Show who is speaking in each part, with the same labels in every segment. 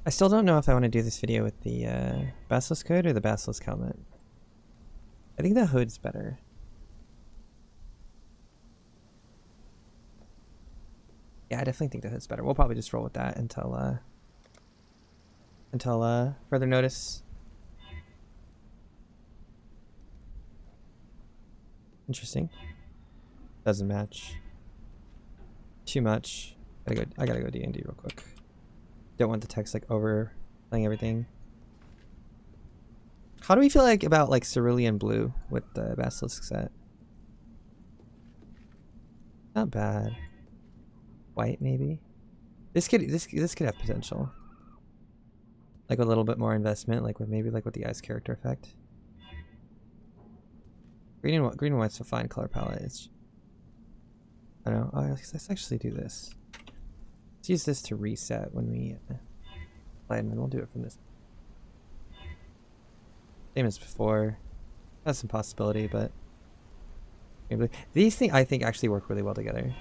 Speaker 1: I still don't know if I want to do this video with the Basilisk hood or the Basilisk helmet. I think the hood's better. Yeah, I definitely think the hood's better. We'll probably just roll with that until further notice. Interesting. Doesn't match. Too much. I gotta go D&D real quick. Don't want the text like overlaying everything. How do we feel like about like cerulean blue with the Basilisk set? Not bad. White maybe. This could have potential. Like a little bit more investment, like with maybe like with the ice character effect. Green and white's a fine color palette. It's, I don't know. Oh, let's actually do this. Let's use this to reset when we play, and then we'll do it from this. Same as before. That's some possibility, but maybe these things I think actually work really well together.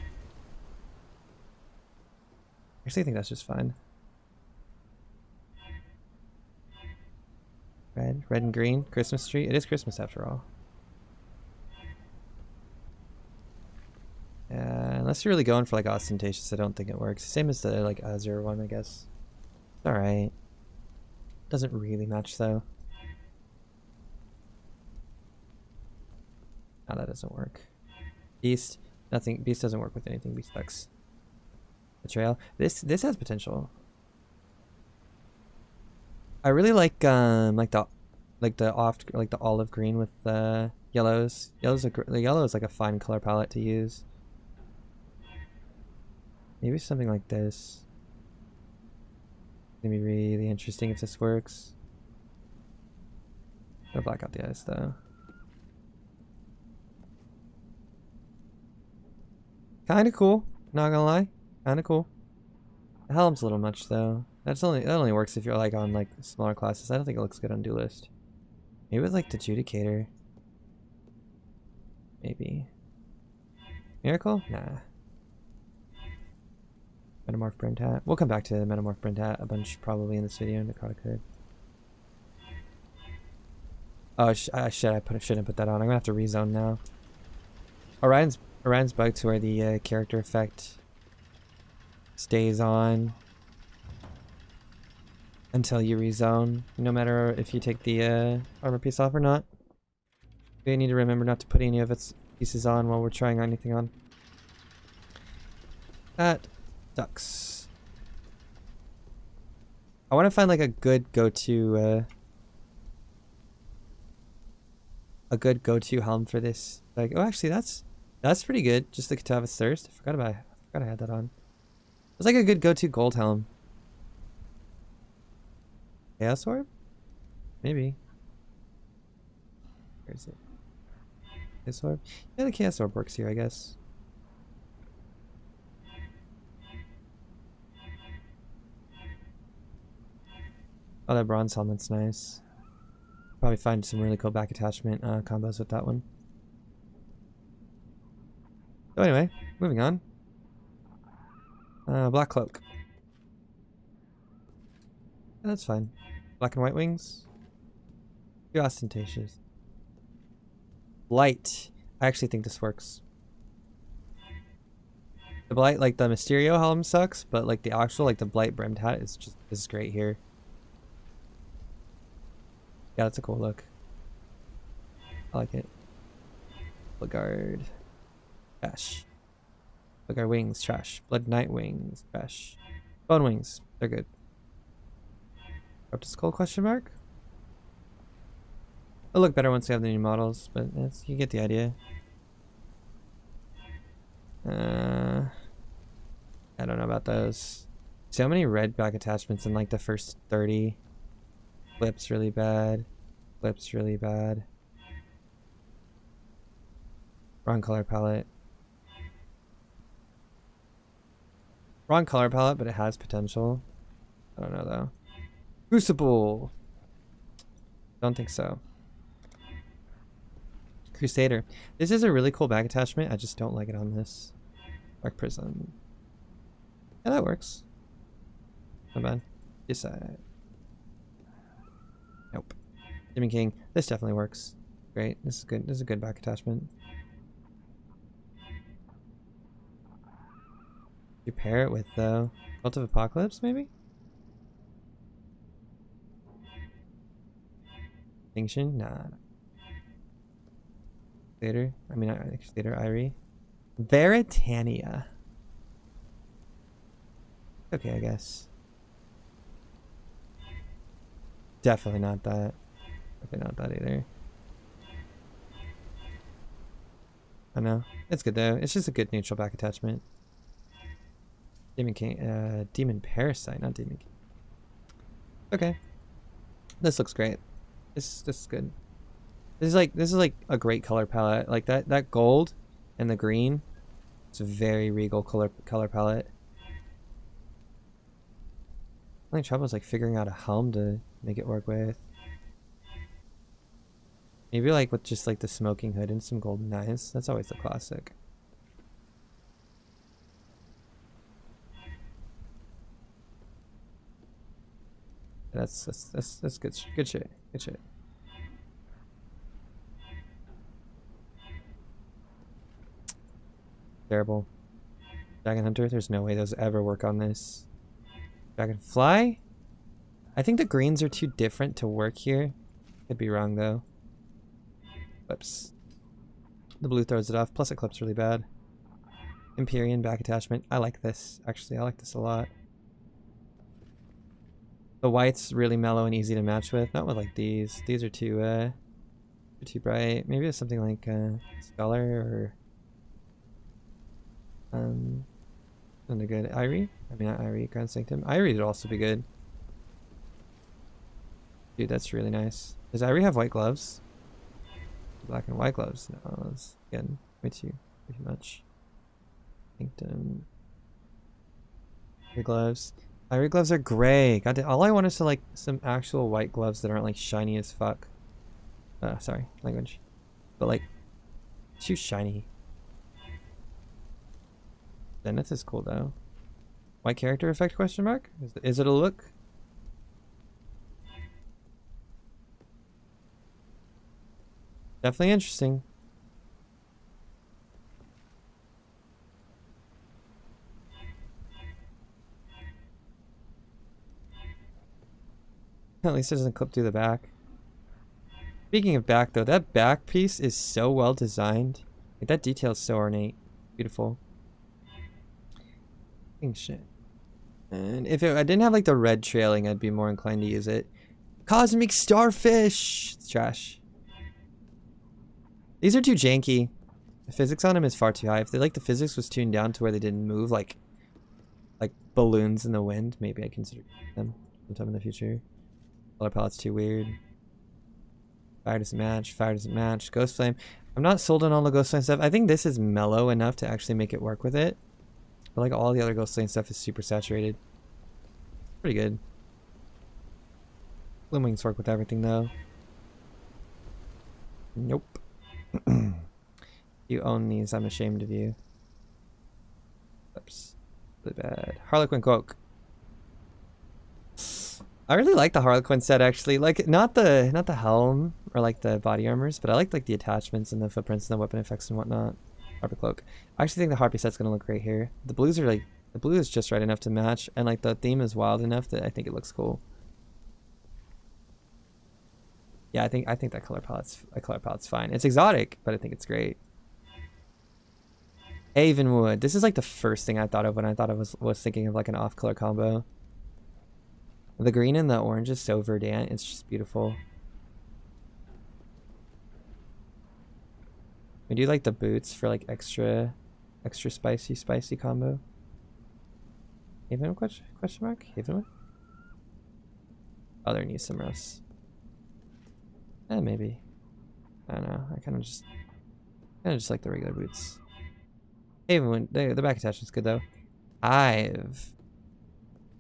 Speaker 1: Actually, I think that's just fine. Red and green, Christmas tree. It is Christmas after all. Unless you're really going for like ostentatious, I don't think it works. Same as the like Azure one, I guess. It's alright. Doesn't really match though. No, that doesn't work. Beast, nothing. Beast doesn't work with anything. Beast sucks. Betrayal. This has potential. I really like the olive green with the yellows. The yellow is like a fine color palette to use. Maybe something like this. It's gonna be really interesting if this works. I'll black out the eyes though. Kinda cool, not gonna lie. Kinda cool. The helm's a little much though. That only works if you're like on like smaller classes. I don't think it looks good on duelist. Maybe with like the Judicator. Maybe. Miracle? Nah. Metamorph Brimmed Hat. We'll come back to Metamorph Brimmed Hat a bunch probably in this video. Necrotic Hood. Oh shit! I shouldn't put that on. I'm gonna have to rezone now. Orion's bugged to where the character effect stays on until you rezone, no matter if you take the armor piece off or not. We need to remember not to put any of its pieces on while we're trying anything on. That sucks. I want to find like a good go-to helm for this. Like, oh, actually, that's pretty good. Just the Katavis Thirst. I forgot I had that on. It's like a good go-to gold helm. Chaos Orb? Maybe. Where is it? Chaos Orb? Yeah, the Chaos Orb works here, I guess. Oh, that bronze helmet's nice. Probably find some really cool back attachment combos with that one. So anyway, moving on. Black Cloak. Yeah, that's fine. Black and white wings. Too ostentatious. Blight. I actually think this works. The Blight, like the Mysterio helm sucks, but like the actual, like the Blight brimmed hat is great here. Yeah, that's a cool look. I like it. Bloodguard. Trash. Bloodguard wings, trash. Blood Knight wings, trash. Bone wings, they're good. Up to skull question mark? They'll look better once we have the new models, but you get the idea. I don't know about those. So many red back attachments in like the first 30. Flip's really bad. Flip's really bad. Wrong color palette. Wrong color palette, but it has potential. I don't know though. Crucible. Don't think so. Crusader. This is a really cool bag attachment. I just don't like it on this. Dark Prism. Yeah, that works. Not bad. Decide. Nope. Demon King. This definitely works. Great. This is good. This is a good back attachment. You pair it with though. Cult of Apocalypse, maybe? Extinction? Nah. Theater? I mean, Theater, Irie. Veritania. Okay, I guess. Definitely not that. Definitely not that either. I know. It's good though. It's just a good neutral back attachment. Demon King, Demon Parasite, not Demon King. Okay. This looks great. This is good. This is like a great color palette. Like that gold and the green. It's a very regal color palette. Only trouble is like figuring out a helm to make it work with. Maybe like with just like the smoking hood and some golden knives. That's always the classic. That's good shit. Good shit. Good shit. Terrible. Dragon Hunter, there's no way those ever work on this. Dragonfly? I think the greens are too different to work here. Could be wrong though. Whoops. The blue throws it off, plus it clips really bad. Empyrean back attachment. I like this. Actually, I like this a lot. The white's really mellow and easy to match with. Not with like these. These are too bright. Maybe it's something like Scholar or something good. Irie? I mean not Irie, Grand Sanctum. Irie would also be good. Dude, that's really nice. Does Irie have white gloves? Black and white gloves. No, that's again way too much. Sanctum. Your gloves. Irie gloves are gray. God, all I want is to like some actual white gloves that aren't like shiny as fuck. Sorry, language. But like, too shiny. Zenith is cool though. White character effect question mark? Is it a look? Definitely interesting. At least it doesn't clip through the back. Speaking of back though, that back piece is so well designed. Like, that detail is so ornate. Beautiful. Shit. And if I didn't have like the red trailing, I'd be more inclined to use it. Cosmic Starfish! It's trash. These are too janky. The physics on them is far too high. If the physics was tuned down to where they didn't move like balloons in the wind, maybe I'd consider them sometime in the future. Color palette's too weird. Fire doesn't match. Fire doesn't match. Ghost Flame. I'm not sold on all the Ghost Flame stuff. I think this is mellow enough to actually make it work with it. But like all the other Ghost Flame stuff is super saturated. Pretty good. Gloom Wings work with everything though. Nope. You own these. I'm ashamed of you. Oops. Really bad. Harlequin Cloak. I really like the Harlequin set actually. Like not the helm or like the body armors, but I like the attachments and the footprints and the weapon effects and whatnot. Harpy Cloak. I actually think the Harpy set's gonna look great here. The blues are like the blue is just right enough to match, and like the theme is wild enough that I think it looks cool. Yeah, I think that color palette's fine. It's exotic, but I think it's great. Havenwood. This is like the first thing I thought of when I thought I was thinking of like an off-color combo. The green and the orange is so verdant. It's just beautiful. We do like the boots for like extra spicy combo. Haven question mark? Havenwood? Oh, they're new somewhere else. Maybe. I don't know. I kind of just like the regular boots. Havenwood. The back attachment's good though. Hive.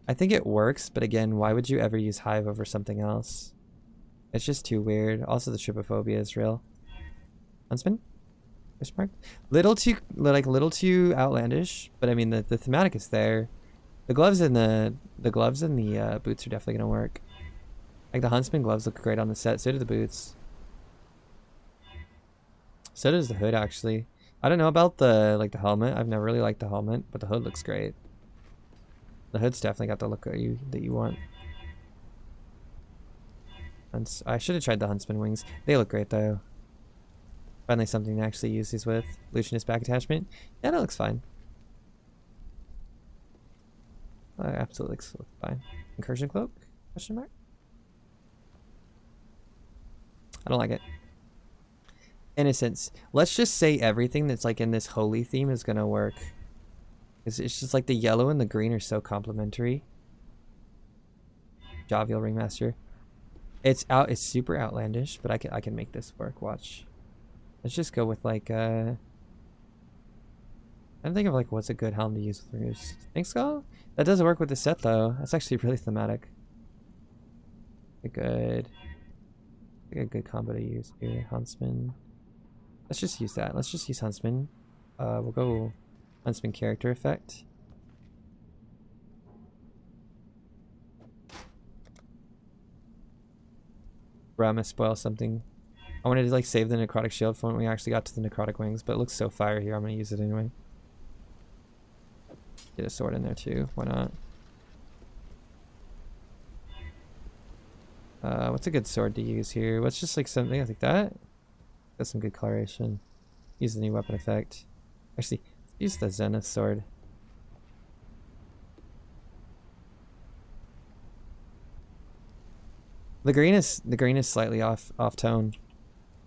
Speaker 1: I think it works, but again, why would you ever use Hive over something else? It's just too weird. Also, the trypophobia is real. Huntsman? Question mark? Little too outlandish, but I mean the thematic is there. The gloves and the The gloves and the boots are definitely gonna work. Like the huntsman gloves look great on the set. So do the boots. So does the hood actually. I don't know about the helmet. I've never really liked the helmet, but the hood looks great. The hood's definitely got the look that you want. And I should have tried the huntsman wings. They look great though. Finally something to actually use these with. Lucianist back attachment. Yeah, that looks fine. Absolutely looks fine. Incursion cloak? Question mark? I don't like it. Innocence. Let's just say everything that's like in this holy theme is gonna work. It's just like the yellow and the green are so complementary. Jovial Ringmaster. It's super outlandish, but I can make this work. Watch. Let's just go with like I'm thinking of like what's a good helm to use with Ringers. Think so? That doesn't work with the set though. That's actually really thematic. A good combo to use here. Huntsman. Let's just use that. Let's just use Huntsman. We'll go Huntsman character effect. Bro, I'm gonna spoil something. I wanted to like save the necrotic shield for when we actually got to the necrotic wings, but it looks so fire here. I'm gonna use it anyway. Get a sword in there too. Why not? What's a good sword to use here? What's just like something like that? That's some good coloration. Use the new weapon effect. Actually, use the Zenith sword. The green is slightly off tone,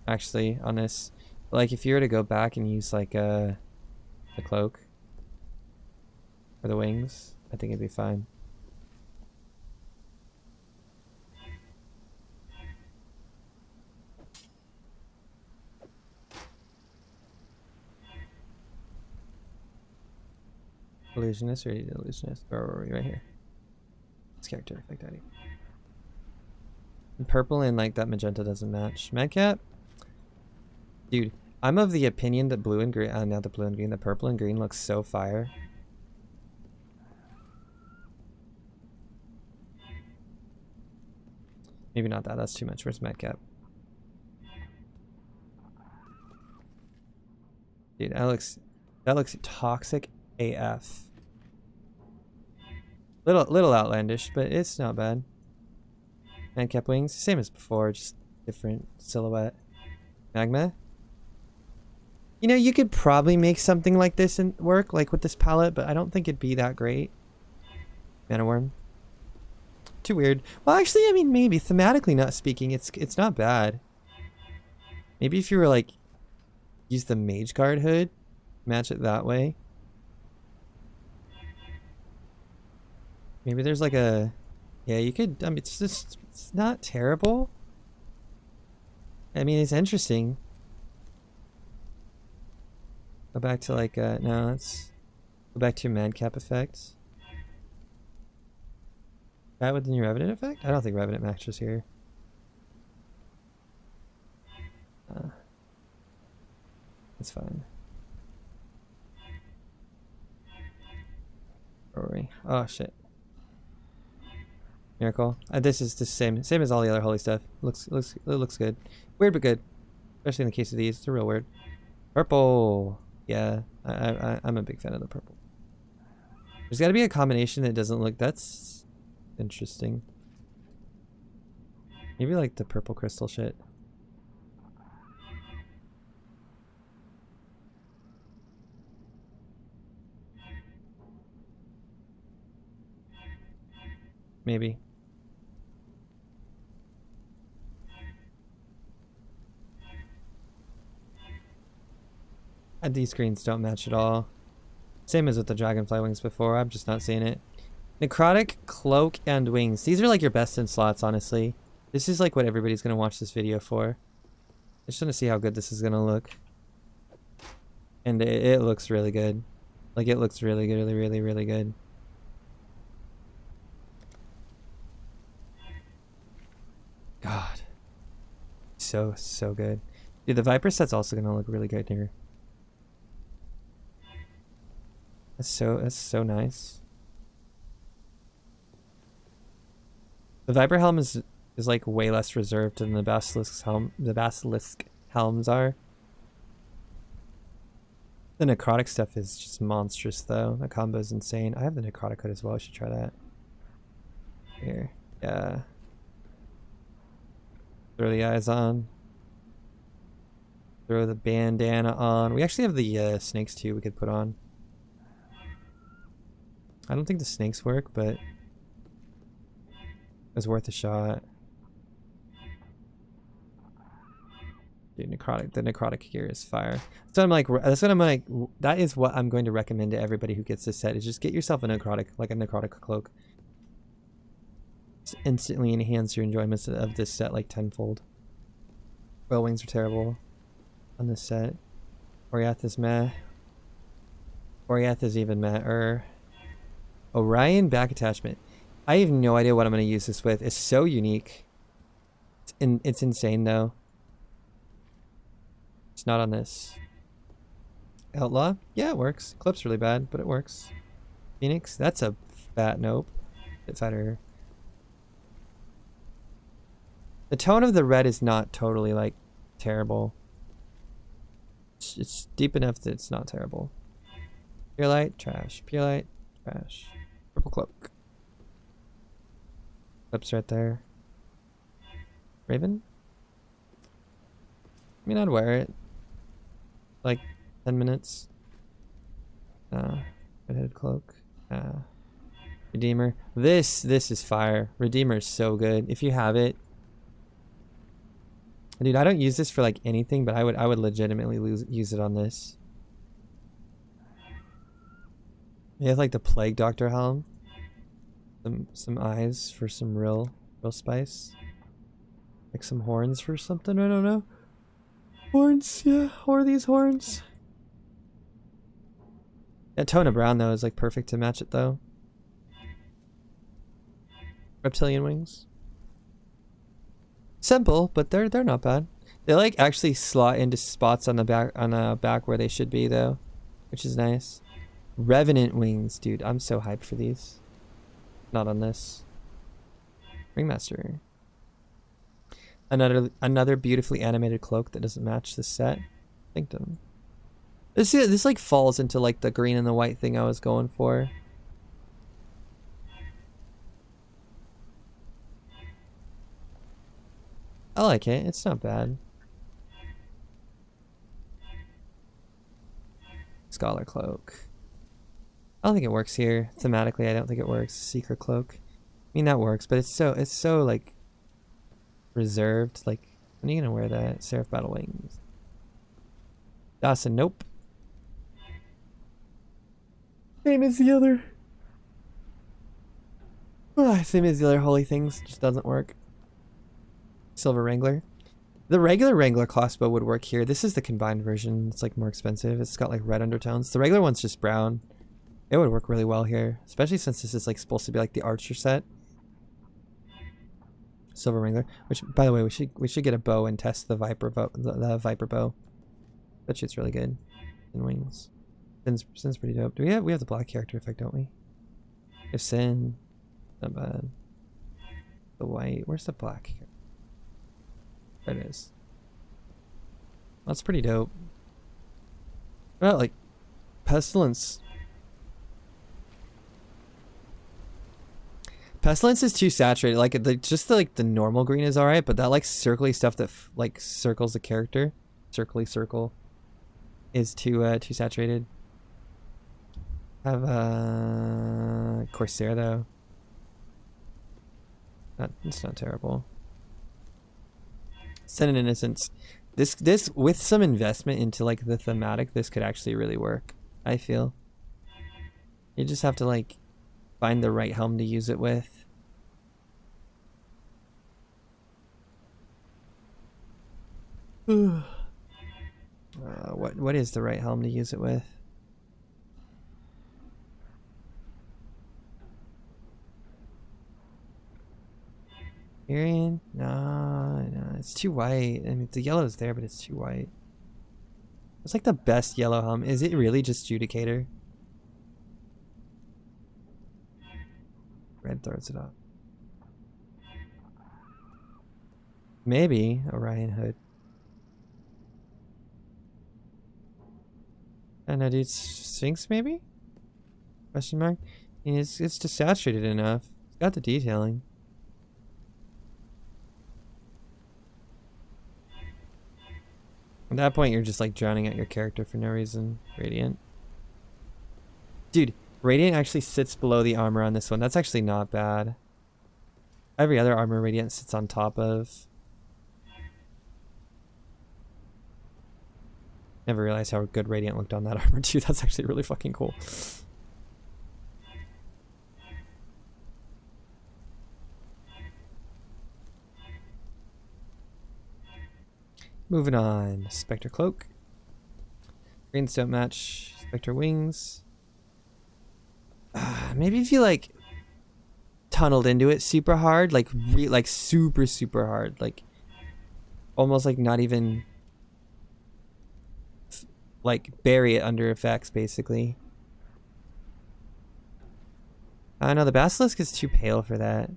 Speaker 1: actually, on this. Like if you were to go back and use like the cloak or the wings, I think it'd be fine. Illusionist or illusionist? Where were we? Right here. It's character effect ID. And purple and like that magenta doesn't match. Madcap? Dude, I'm of the opinion that blue and green, not the blue and green, the purple and green looks so fire. Maybe not that, that's too much. Where's Madcap? Dude, that looks toxic AF. Little outlandish, but it's not bad. Madcap wings, same as before, just different silhouette. Magma? You know, you could probably make something like this and work, like with this palette, but I don't think it'd be that great. Mana Worm. Too weird. Well, actually, I mean, maybe thematically not speaking, it's not bad. Maybe if you were like, use the Mage Guard hood, match it that way. Maybe there's like a, yeah, you could. I mean, it's not terrible. I mean, it's interesting. Go back to like, no, let's go back to your Madcap effect. That with the new Revenant effect? I don't think Revenant matches here. That's fine. Where were we? Oh shit. Miracle. This is the same as all the other holy stuff. It looks good. Weird but good. Especially in the case of these. They're real weird. Purple. Yeah, I'm a big fan of the purple. There's got to be a combination that doesn't look. That's interesting. Maybe like the purple crystal shit. Maybe. These greens don't match at all. Same as with the dragonfly wings before. I'm just not seeing it. Necrotic, cloak, and wings. These are like your best in slots, honestly. This is like what everybody's going to watch this video for. I just want to see how good this is going to look. And it looks really good. Like it looks really good, really good. God. So good. Dude, the Viper set's also going to look really good here. That's so nice. The Viper Helm is like way less reserved than the Basilisk Helms are. The necrotic stuff is just monstrous though. The combo is insane. I have the necrotic hood as well. I should try that. Here. Yeah. Throw the eyes on. Throw the bandana on. We actually have the snakes too we could put on. I don't think the snakes work, but it's worth a shot. Dude, the necrotic gear is fire. So I'm like, that is what I'm going to recommend to everybody who gets this set, is just get yourself a necrotic cloak. Just instantly enhance your enjoyment of this set like tenfold. Whale wings are terrible on this set. Oriath is meh. Oriath is even meh. Orion back attachment. I have no idea what I'm going to use this with. It's so unique. It's insane though. It's not on this. Outlaw? Yeah, it works. Clip's really bad, but it works. Phoenix? That's a fat nope. It's fatter. The tone of the red is not totally like terrible. It's deep enough that it's not terrible. Pure light, trash. Pure light, trash. Purple cloak. Clip's right there. Raven? I mean, I'd wear it. Like 10 minutes. Red-headed cloak. Redeemer. This is fire. Redeemer is so good. If you have it. Dude, I don't use this for like anything, but I would legitimately use it on this. You have like the Plague Doctor Helm. Some eyes for some real spice. Like some horns for something, I don't know. Horns, yeah, or these horns. That tone of brown though is like perfect to match it though. Reptilian wings. Simple, but they're not bad. They like actually slot into spots on the back where they should be though, which is nice. Revenant wings, dude. I'm so hyped for these. Not on this. Ringmaster. Another beautifully animated cloak that doesn't match this set. Sanctum. This like falls into like the green and the white thing I was going for. I like it. It's not bad. Scholar cloak. I don't think it works here. Thematically, I don't think it works. Seeker cloak. I mean, that works, but it's so like reserved. Like, when are you gonna wear that? Seraph Battle Wings. Dawson, nope. Same as the other. Same as the other holy things. Just doesn't work. Silver Wrangler. The regular Wrangler crossbow would work here. This is the combined version. It's like more expensive. It's got like red undertones. The regular one's just brown. It would work really well here, especially since this is like supposed to be like the archer set. Silver Wrangler, which by the way, we should get a bow and test the Viper bow. That shit's really good. And wings. Sin's pretty dope. We have the black character effect, don't we? We have Sin. Not bad. The white. Where's the black? There it is. That's pretty dope. What about like Pestilence? Pestilence is too saturated. Like the normal green is alright, but that like circly stuff that like circles the character, circle, is too saturated. Have Corsair though. It's not terrible. Sin and Innocence. This with some investment into like the thematic, this could actually really work. I feel. You just have to like find the right helm to use it with. What is the right helm to use it with? Arian? No, it's too white. I mean, the yellow is there, but it's too white. It's like the best yellow helm. Is it really just Judicator? Red throws it up. Maybe Orion hood. I don't know, dude. Sphinx maybe? Question mark. I mean, it's just saturated enough. It's got the detailing. At that point, you're just like drowning out your character for no reason. Radiant. Dude, Radiant actually sits below the armor on this one. That's actually not bad. Every other armor Radiant sits on top of. Never realized how good Radiant looked on that armor too. That's actually really fucking cool. Moving on. Spectre Cloak. Greens don't match Spectre Wings. Maybe if you like tunneled into it super hard, like super hard, like almost like not even like bury it under effects basically. I don't know, the Basilisk is too pale for that.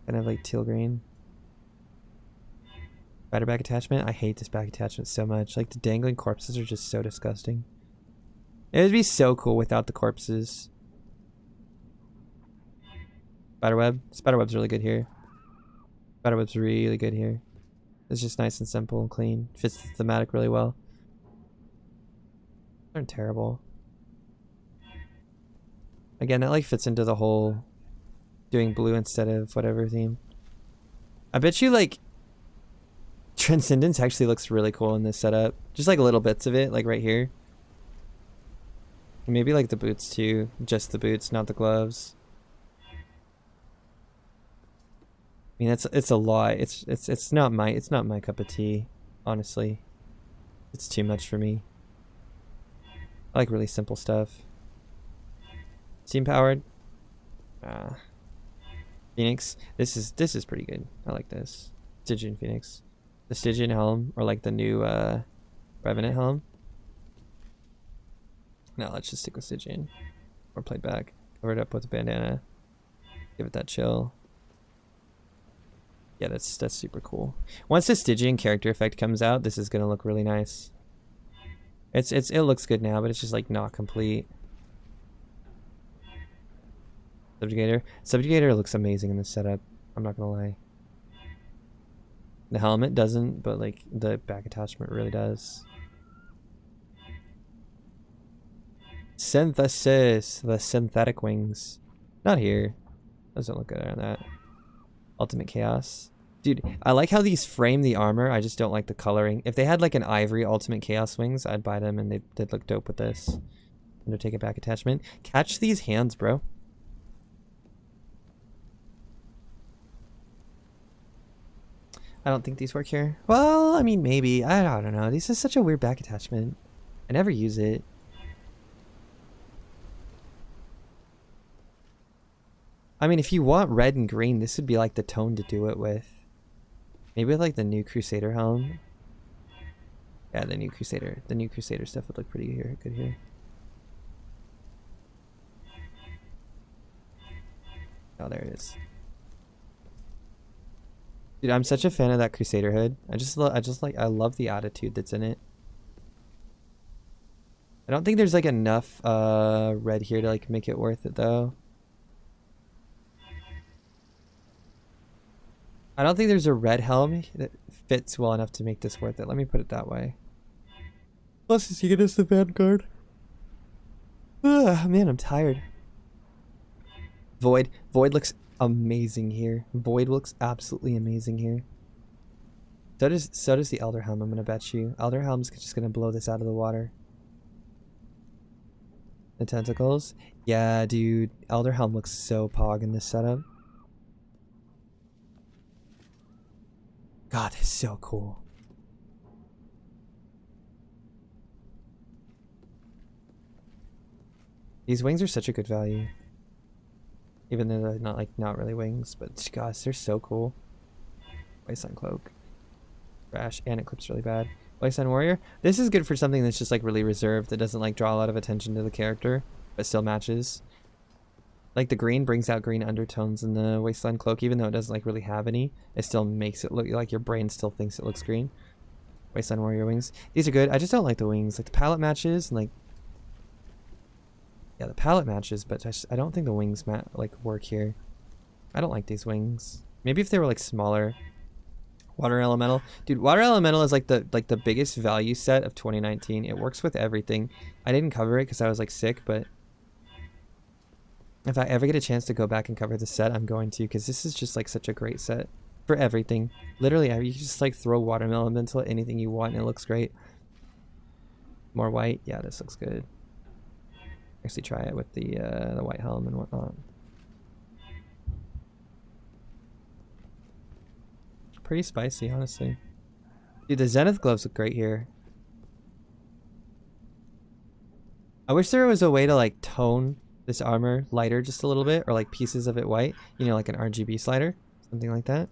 Speaker 1: Kind of like teal green. Spider back attachment. I hate this back attachment so much. Like the dangling corpses are just so disgusting. It would be so cool without the corpses. Spiderweb. Spiderweb's really good here. Spiderweb's really good here. It's just nice and simple and clean. Fits the thematic really well. They're terrible. Again, that like fits into the whole doing blue instead of whatever theme. I bet you like Transcendence actually looks really cool in this setup. Just like little bits of it, like right here. Maybe like the boots too. Just the boots, not the gloves. I mean, it's a lot. It's not my cup of tea, honestly. It's too much for me. I like really simple stuff. Steam powered. Phoenix. This is pretty good. I like this. Stygian Phoenix. The Stygian Helm, or like the new Revenant Helm. No, let's just stick with Stygian. Or played back. Cover it up with a bandana. Give it that chill. Yeah, that's super cool. Once the Stygian character effect comes out, this is gonna look really nice. It looks good now, but it's just like not complete. Subjugator. Subjugator looks amazing in this setup. I'm not gonna lie. The helmet doesn't, but like the back attachment really does. Synthesis. The synthetic wings. Not here. Doesn't look good on that. Ultimate Chaos. Dude, I like how these frame the armor. I just don't like the coloring. If they had like an ivory Ultimate Chaos wings, I'd buy them and they'd look dope with this. Undertaker back attachment. Catch these hands, bro. I don't think these work here. Well, I mean, maybe. I don't know. This is such a weird back attachment. I never use it. I mean, if you want red and green, this would be like the tone to do it with. Maybe with like the new Crusader helm. Yeah, the new Crusader. The new Crusader stuff would look pretty good here. Oh, there it is. Dude, I'm such a fan of that Crusader hood. I love the attitude that's in it. I don't think there's like enough red here to like make it worth it though. I don't think there's a red helm that fits well enough to make this worth it. Let me put it that way. Plus, is he gonna the Vanguard? Ugh, man, I'm tired. Void. Void looks amazing here. Void looks absolutely amazing here. So does the Elder Helm, I'm gonna bet you. Elder Helm's just gonna blow this out of the water. The tentacles. Yeah, dude. Elder Helm looks so pog in this setup. God, that's so cool. These wings are such a good value. Even though they're not really wings, but gosh, they're so cool. Wasteland Cloak. Crash and Eclipse really bad. Wasteland Warrior. This is good for something that's just like really reserved, that doesn't like draw a lot of attention to the character, but still matches. Like the green brings out green undertones in the Wasteland Cloak, even though it doesn't like really have any. It still makes it look like your brain still thinks it looks green. Wasteland Warrior wings. These are good. I just don't like the wings. Like the palette matches and like, yeah, the palette matches, but I don't think the wings like work here. I don't like these wings. Maybe if they were like smaller. Water Elemental. Dude, Water Elemental is like the biggest value set of 2019. It works with everything. I didn't cover it because I was like sick, but if I ever get a chance to go back and cover the set, I'm going to, because this is just like such a great set for everything. Literally, you can just like throw Water Elemental at anything you want and it looks great. More white. Yeah, this looks good. Actually try it with the white helm and whatnot. Pretty spicy, honestly. Dude, the Zenith gloves look great here. I wish there was a way to like tone this armor lighter just a little bit, or like pieces of it white. You know, like an RGB slider, something like that.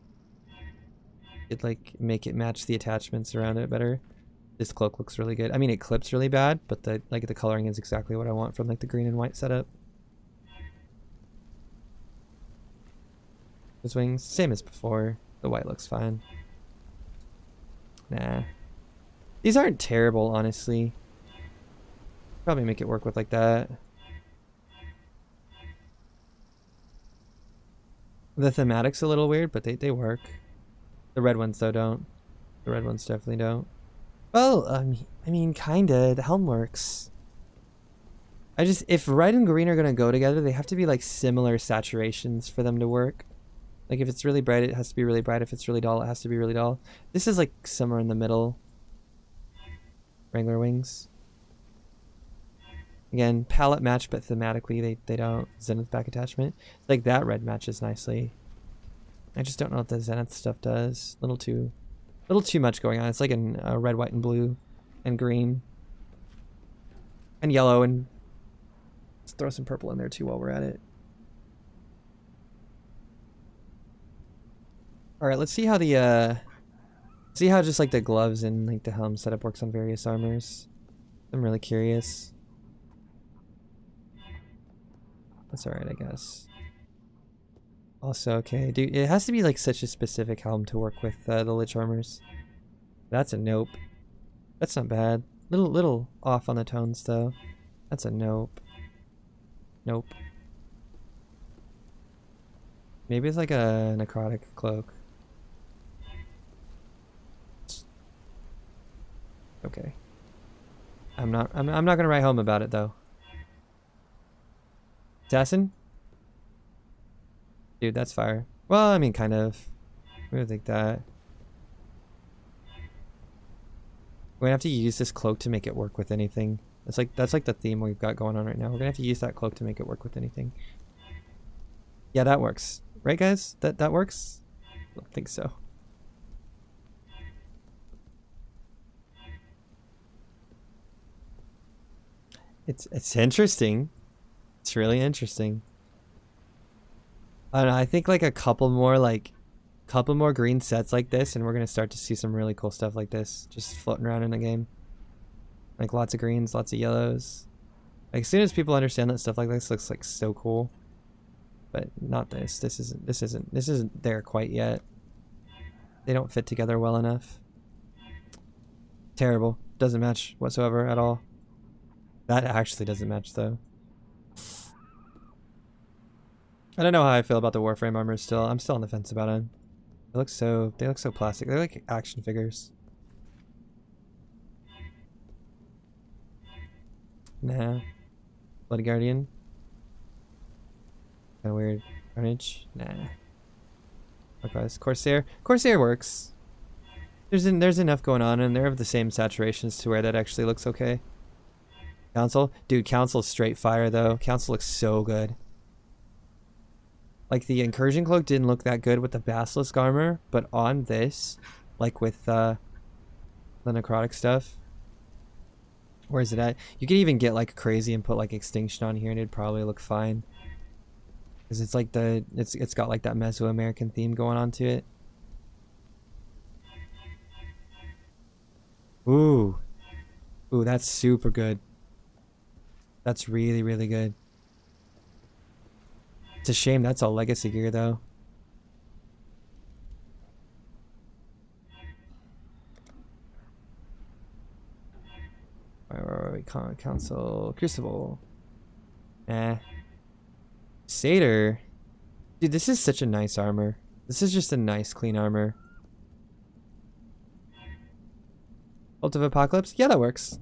Speaker 1: It'd like make it match the attachments around it better. This cloak looks really good. I mean, it clips really bad, but the coloring is exactly what I want from like the green and white setup. Those wings, same as before. The white looks fine. Nah. These aren't terrible, honestly. Probably make it work with like that. The thematic's a little weird, but they work. The red ones, though, don't. The red ones definitely don't. Well, I mean, kinda. The helm works. If red and green are gonna go together, they have to be like similar saturations for them to work. Like if it's really bright, it has to be really bright. If it's really dull, it has to be really dull. This is like somewhere in the middle. Wrangler wings. Again, palette match, but thematically they don't. Zenith back attachment. Like that red matches nicely. I just don't know what the Zenith stuff does. A little too much going on. It's like in red, white, and blue, and green, and yellow, and let's throw some purple in there too while we're at it. All right, let's see how the just like the gloves and like the helm setup works on various armors. I'm really curious. That's all right, I guess. Also, okay, dude, it has to be like such a specific helm to work with the Lich armors. That's a nope. That's not bad. Little off on the tones though. That's a nope. Nope. Maybe it's like a necrotic cloak. Okay. I'm not gonna write home about it though. Assassin? Dude, that's fire. Well, I mean, kind of. We would think that. We're gonna have to use this cloak to make it work with anything. That's like the theme we've got going on right now. We're gonna have to use that cloak to make it work with anything. Yeah, that works. Right, guys? That works? I don't think so. It's interesting. It's really interesting. I don't know, I think like a couple more green sets like this and we're gonna start to see some really cool stuff like this just floating around in the game. Like lots of greens, lots of yellows. Like as soon as people understand that stuff like this looks like so cool. But not this. This isn't there quite yet. They don't fit together well enough. Terrible. Doesn't match whatsoever at all. That actually doesn't match though. I don't know how I feel about the Warframe armor still. I'm still on the fence about it. They look so plastic. They're like action figures. Nah. Blood Guardian. Kinda weird. Carnage. Nah. Likewise. Corsair. Corsair works. There's enough going on and they're of the same saturations to where that actually looks okay. Council? Dude, Council's straight fire though. Council looks so good. Like the Incursion Cloak didn't look that good with the Basilisk Armor, but on this, like with the necrotic stuff, where is it at? You could even get like crazy and put like Extinction on here and it'd probably look fine. Because it's like it's got like that Mesoamerican theme going on to it. Ooh. Ooh, that's super good. That's really, really good. It's a shame that's all legacy gear though. Where are we? Council Crucible. Satyr. Dude, this is such a nice armor. This is just a nice, clean armor. Bolt of Apocalypse? Yeah, that works.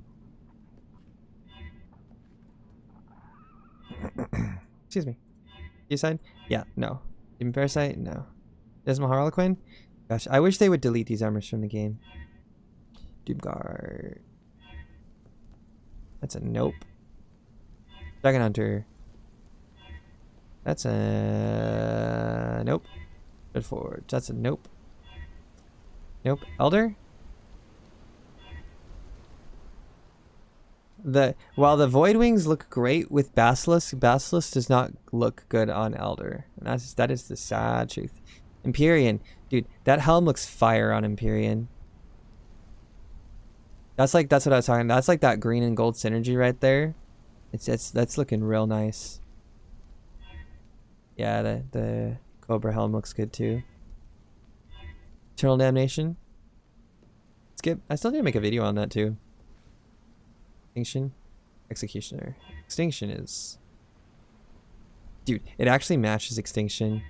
Speaker 1: Excuse me. Decide? Yeah, no. Demon Parasite? No. Dismal Harlequin? Gosh, I wish they would delete these armors from the game. Doomguard. That's a nope. Dragon Hunter. That's a nope. Good Forge. That's a nope. Nope. Elder? While the Void Wings look great with Basilisk, Basilisk does not look good on Elder. And that is the sad truth. Empyrean. Dude, that helm looks fire on Empyrean. That's what I was talking about. That's like that green and gold synergy right there. That's looking real nice. Yeah, the Cobra helm looks good too. Eternal Damnation. Skip. I still need to make a video on that too. Extinction. Executioner. Extinction is... Dude, it actually matches Extinction.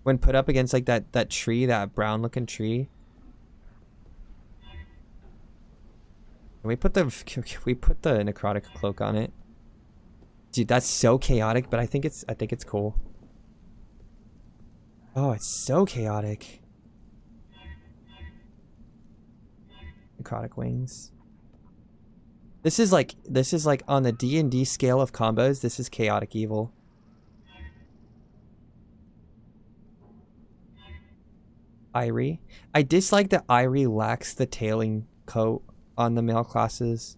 Speaker 1: When put up against like that tree, that brown looking tree. Can we put the necrotic cloak on it? Dude, that's so chaotic, but I think it's cool. Oh, it's so chaotic. Necrotic wings. This is like on the D&D scale of combos, this is chaotic evil. Irie. I dislike that Irie lacks the tailing coat on the male classes.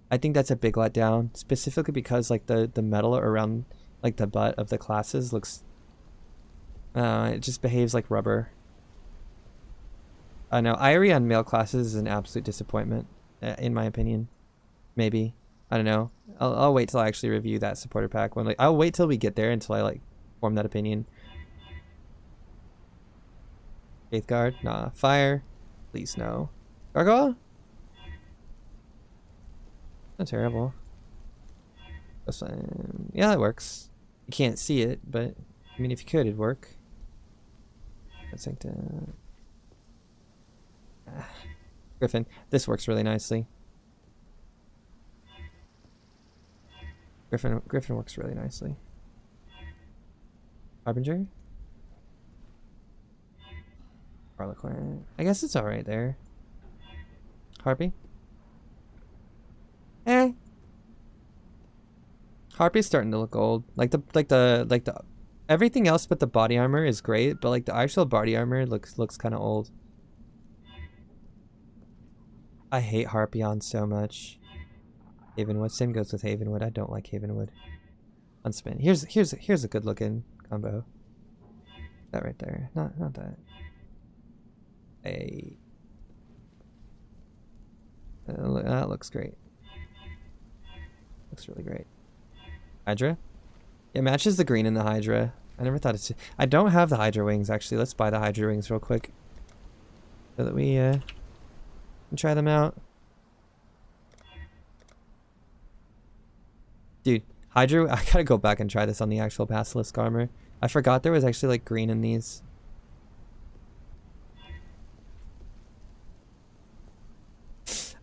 Speaker 1: I think that's a big letdown, specifically because like the metal around like the butt of the classes looks it just behaves like rubber. I know Irie on male classes is an absolute disappointment, in my opinion. Maybe, I don't know. I'll wait till I actually review that supporter pack when I'll wait till we get there until I like form that opinion. Faith Guard, nah. Fire, please no. Gargoyle. Not terrible. Yeah, that works. You can't see it, but I mean, if you could, it'd work. Let's think. Griffin. This works really nicely. Griffin works really nicely. Harbinger. Harlequin. I guess it's all right there. Harpy. Harpy's starting to look old. Like the everything else but the body armor is great, but like the actual body armor looks kind of old. I hate Harpion so much. Havenwood. Same goes with Havenwood. I don't like Havenwood. Unspin. Here's a good looking combo. That right there. Not that. Hey. That looks great. Looks really great. Hydra? It matches the green in the Hydra. I never thought it's... I don't have the Hydra wings, actually. Let's buy the Hydra wings real quick. So that we can try them out. Dude, Hydra... I gotta go back and try this on the actual Basilisk Armor. I forgot there was actually like green in these.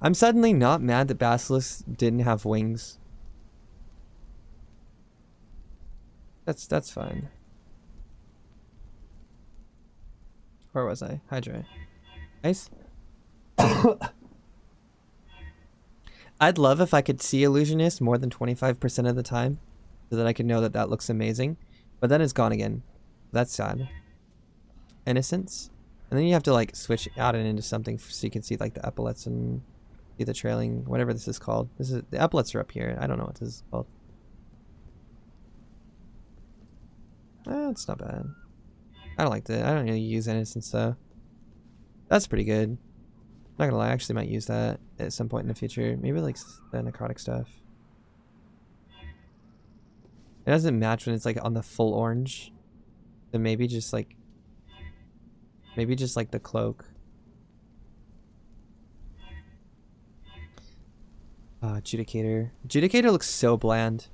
Speaker 1: I'm suddenly not mad that Basilisk didn't have wings. That's fine. Where was I? Hydra. Nice. I'd love if I could see Illusionist more than 25% of the time, so that I could know that that looks amazing. But then it's gone again. That's sad. Innocence. And then you have to like switch out and into something so you can see like the epaulets and see the trailing, whatever this is called. This is the epaulets are up here. I don't know what this is called. It's not bad. I don't like that. I don't really use Innocence though. That's pretty good. Not gonna lie, I actually might use that at some point in the future. Maybe like the necrotic stuff. It doesn't match when it's like on the full orange. Then maybe just like the cloak. Adjudicator. Adjudicator looks so bland.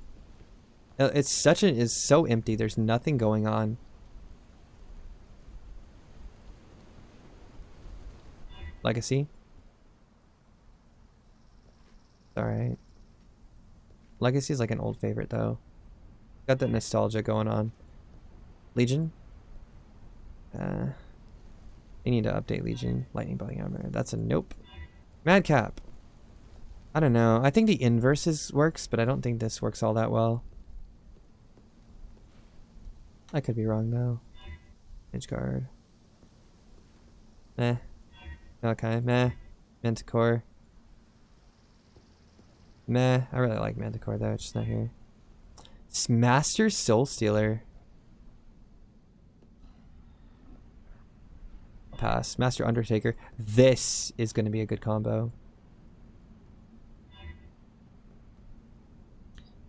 Speaker 1: It's so empty. There's nothing going on. Legacy. Alright. Legacy is like an old favorite though. Got that nostalgia going on. Legion. You need to update Legion. Lightning Belly Armor. That's a nope. Madcap. I don't know. I think the inverses works, but I don't think this works all that well. I could be wrong though. Edge guard. Meh. Okay, meh. Manticore. Meh. I really like Manticore though, it's just not here. Master Soul Stealer. Pass. Master Undertaker. This is going to be a good combo.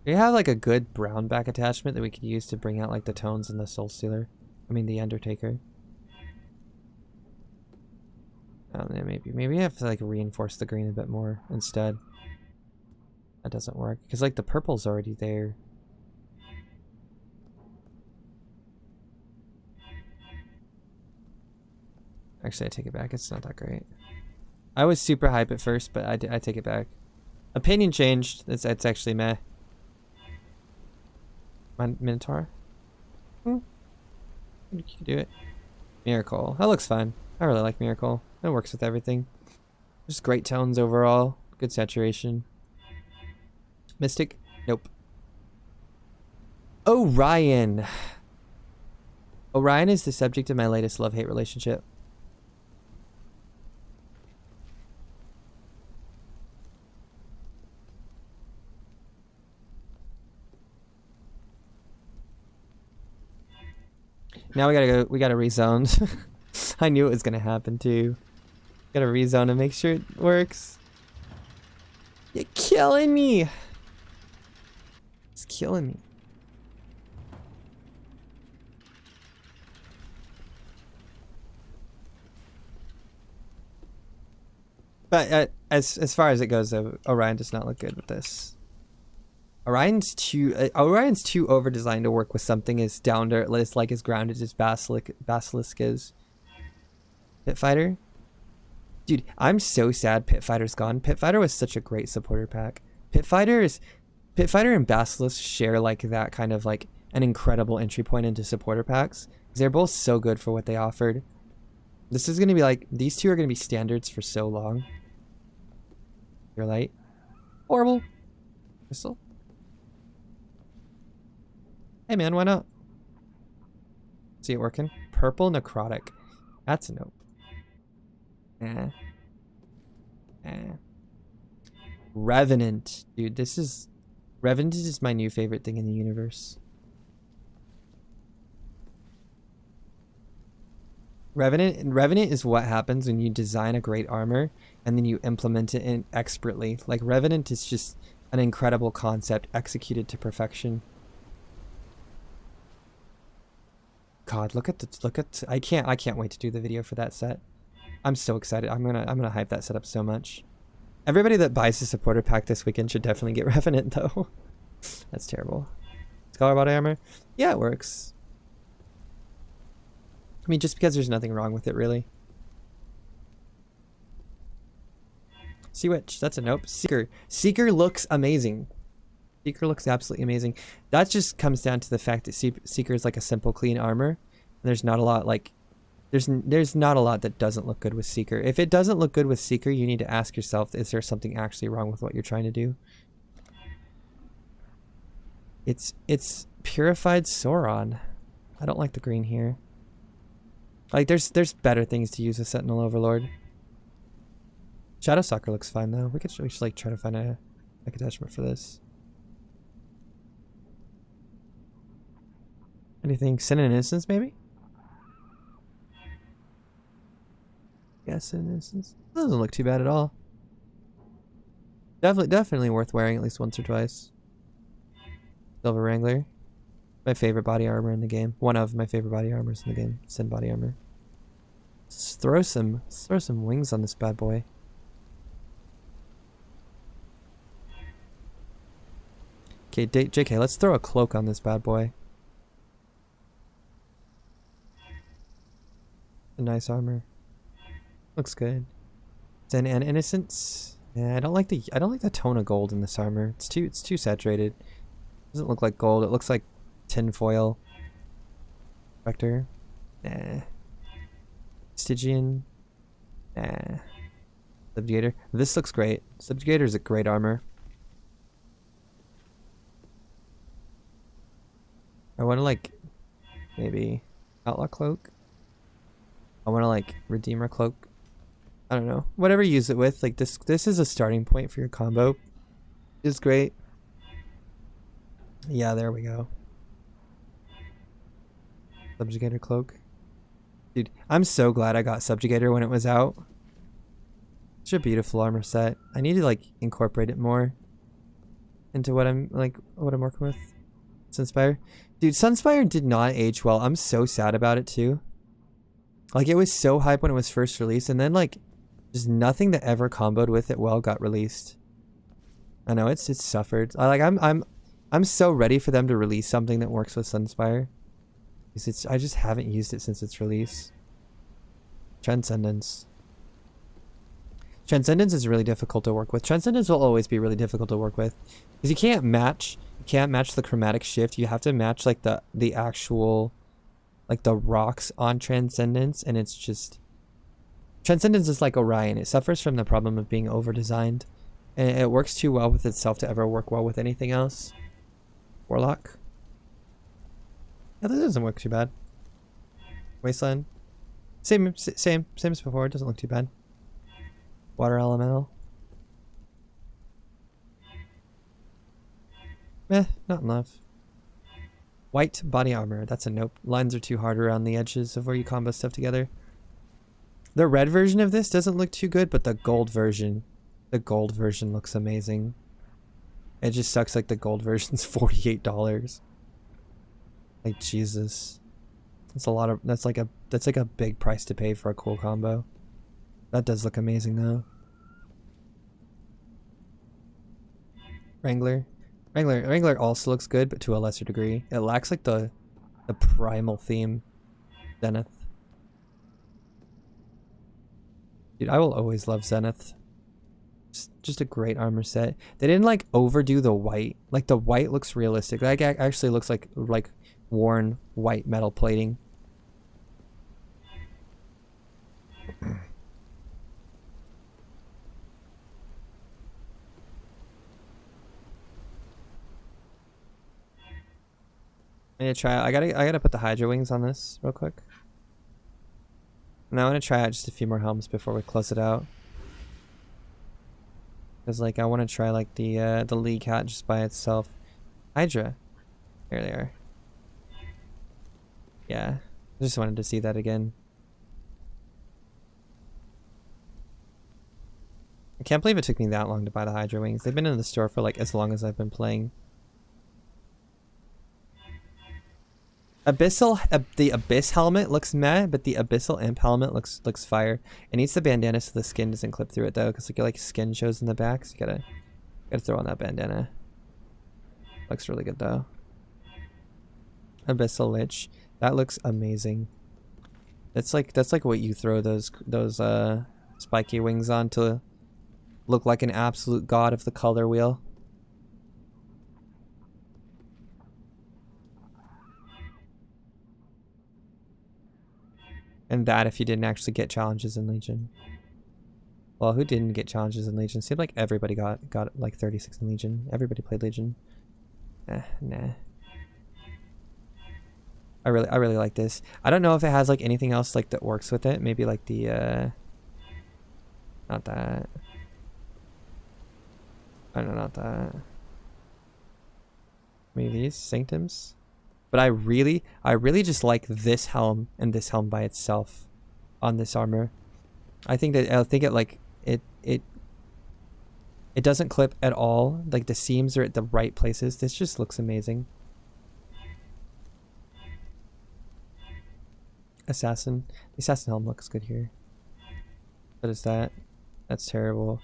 Speaker 1: We have like a good brown back attachment that we could use to bring out like the tones in the Soul Stealer. I mean the Undertaker. Yeah, maybe I have to like reinforce the green a bit more instead. That doesn't work because like the purple's already there. Actually, I take it back. It's not that great. I was super hype at first, but I take it back. Opinion changed. It's actually meh. Minotaur? You can do it. Miracle. That looks fun. I really like Miracle. It works with everything. Just great tones overall. Good saturation. Mystic? Nope. Orion. Orion is the subject of my latest love-hate relationship. Now we gotta rezone. I knew it was gonna happen too. Gotta rezone and make sure it works. You're killing me. It's killing me. But as far as it goes, though, Orion does not look good with this. Orion's too over designed to work with something as down to earth, like as grounded as Basilisk is. Pit Fighter, dude, I'm so sad Pit Fighter's gone. Pit Fighter was such a great supporter pack. Pit Fighter and Basilisk share like that kind of like an incredible entry point into supporter packs. They're both so good for what they offered. This is gonna be like, these two are gonna be standards for so long. You're light. Horrible. Crystal. Hey man, why not? See it working? Purple Necrotic. That's a nope. Revenant. Dude, Revenant is my new favorite thing in the universe. Revenant is what happens when you design a great armor and then you implement it in expertly. Like Revenant is just an incredible concept executed to perfection. God, look at I can't wait to do the video for that set. I'm so excited. I'm gonna hype that set up so much. Everybody that buys the supporter pack this weekend should definitely get Revenant though. That's terrible. Scholar body armor? Yeah, it works. I mean, just because there's nothing wrong with it, really. Sea Witch, that's a nope. Seeker looks amazing. Seeker looks absolutely amazing. That just comes down to the fact that Seeker is like a simple, clean armor. There's not a lot like, there's not a lot that doesn't look good with Seeker. If it doesn't look good with Seeker, you need to ask yourself, is there something actually wrong with what you're trying to do? It's Purified Sauron. I don't like the green here. Like, there's better things to use with Sentinel Overlord. Shadow Stalker looks fine though. We should like try to find a like attachment for this. Anything? Sin and Innocence maybe? Yeah, Sin and Innocence. That doesn't look too bad at all. Definitely worth wearing at least once or twice. Silver Wrangler. My favorite body armor in the game. One of my favorite body armors in the game. Sin body armor. Let's throw some wings on this bad boy. Okay, JK, let's throw a cloak on this bad boy. A nice armor. Looks good. Zen and innocence. Yeah, I don't like the tone of gold in this armor. It's too saturated. Doesn't look like gold. It looks like tinfoil. Vector. Nah. Stygian. Nah. Subjugator. This looks great. Subjugator is a great armor. I want to like maybe outlaw cloak. I want to like redeemer cloak. I don't know. Whatever you use it with. Like this is a starting point for your combo. It's great. Yeah, there we go. Subjugator cloak. Dude, I'm so glad I got Subjugator when it was out. Such a beautiful armor set. I need to like incorporate it more into what I'm working with. Sunspire. Dude, Sunspire did not age well. I'm so sad about it too. Like it was so hype when it was first released, and then like just nothing that ever comboed with it well got released. I know it's suffered. I'm so ready for them to release something that works with Sunspire. Because I just haven't used it since its release. Transcendence. Transcendence is really difficult to work with. Transcendence will always be really difficult to work with. Because you can't match the chromatic shift. You have to match like the actual like the rocks on Transcendence, and it's just Transcendence is like Orion. It suffers from the problem of being over-designed. And it works too well with itself to ever work well with anything else. Warlock. Yeah, that doesn't work too bad. Wasteland. Same as before. It doesn't look too bad. Water Elemental. Not in love. White body armor. That's a nope. Lines are too hard around the edges of where you combo stuff together. The red version of this doesn't look too good, but the gold version looks amazing. It just sucks like the gold version's $48. Like Jesus. That's a lot of that's like a big price to pay for a cool combo. That does look amazing though. Wrangler also looks good, but to a lesser degree. It lacks like the primal theme. Zenith. Dude, I will always love Zenith. Just a great armor set. They didn't like overdo the white. Like the white looks realistic. Like it actually looks like worn white metal plating. I need to try. I gotta put the Hydra wings on this real quick. And I want to try out just a few more helms before we close it out. Because like I want to try like the League hat just by itself. Hydra. There they are. Yeah. I just wanted to see that again. I can't believe it took me that long to buy the Hydra wings. They've been in the store for like as long as I've been playing. The Abyss helmet looks meh, but the Abyssal Imp helmet looks fire. It needs the bandana so the skin doesn't clip through it though, because like skin shows in the back, so you gotta throw on that bandana. Looks really good though. Abyssal Lich, that looks amazing. That's like what you throw those spiky wings on to look like an absolute god of the color wheel. And that if you didn't actually get challenges in Legion. Well, who didn't get challenges in Legion? Seemed like everybody got like 36 in Legion. Everybody played Legion. Nah. I really like this. I don't know if it has like anything else like that works with it. Maybe like the not that. I don't know, not that. Maybe these Sanctums. But I really just like this helm and this helm by itself on this armor. I think it doesn't clip at all. Like the seams are at the right places. This just looks amazing. assassin. The assassin helm looks good here. What is that? That's terrible.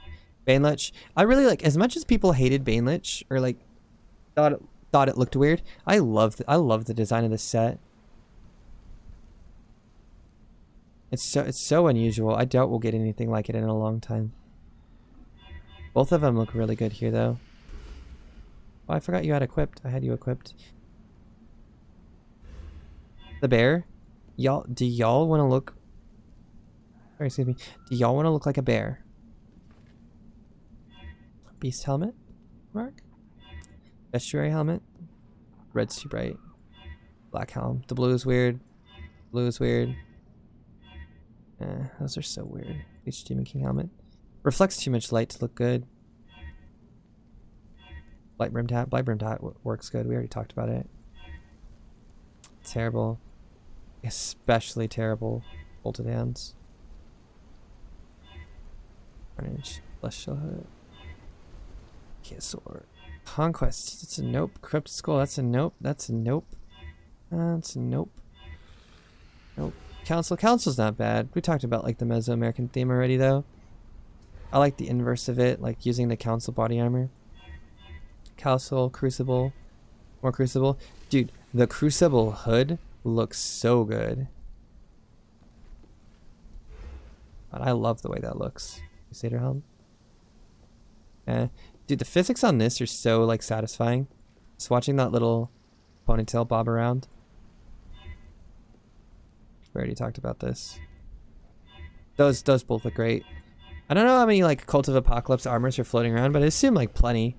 Speaker 1: Banelich. I really like, as much as people hated Banelich or like thought it looked weird. I love the design of this set. It's so unusual. I doubt we'll get anything like it in a long time. Both of them look really good here though. Oh, I forgot you had equipped. I had you equipped. The bear. Do y'all want to look? Sorry, excuse me. Do y'all want to look like a bear? Beast helmet. Mark. Estuary helmet. Red's too bright. Black helm. The blue is weird. Blue is weird. Those are so weird. Bleach Demon King helmet. Reflects too much light to look good. Light brimmed hat. Light brimmed hat works good. We already talked about it. Terrible. Especially terrible. Bolted hands. Carnage. Celestial hood. Kisor. Conquest. It's a nope. Crypt Skull. That's a nope. That's a nope. That's a nope. Nope. Council's not bad. We talked about like the Mesoamerican theme already though. I like the inverse of it, like using the council body armor. Council, Crucible, more Crucible. Dude, the Crucible hood looks so good. But I love the way that looks. Crusader helm. Dude, the physics on this are so like satisfying. Just watching that little ponytail bob around. We already talked about this. Those both look great. I don't know how many like Cult of Apocalypse armors are floating around, but I assume like plenty.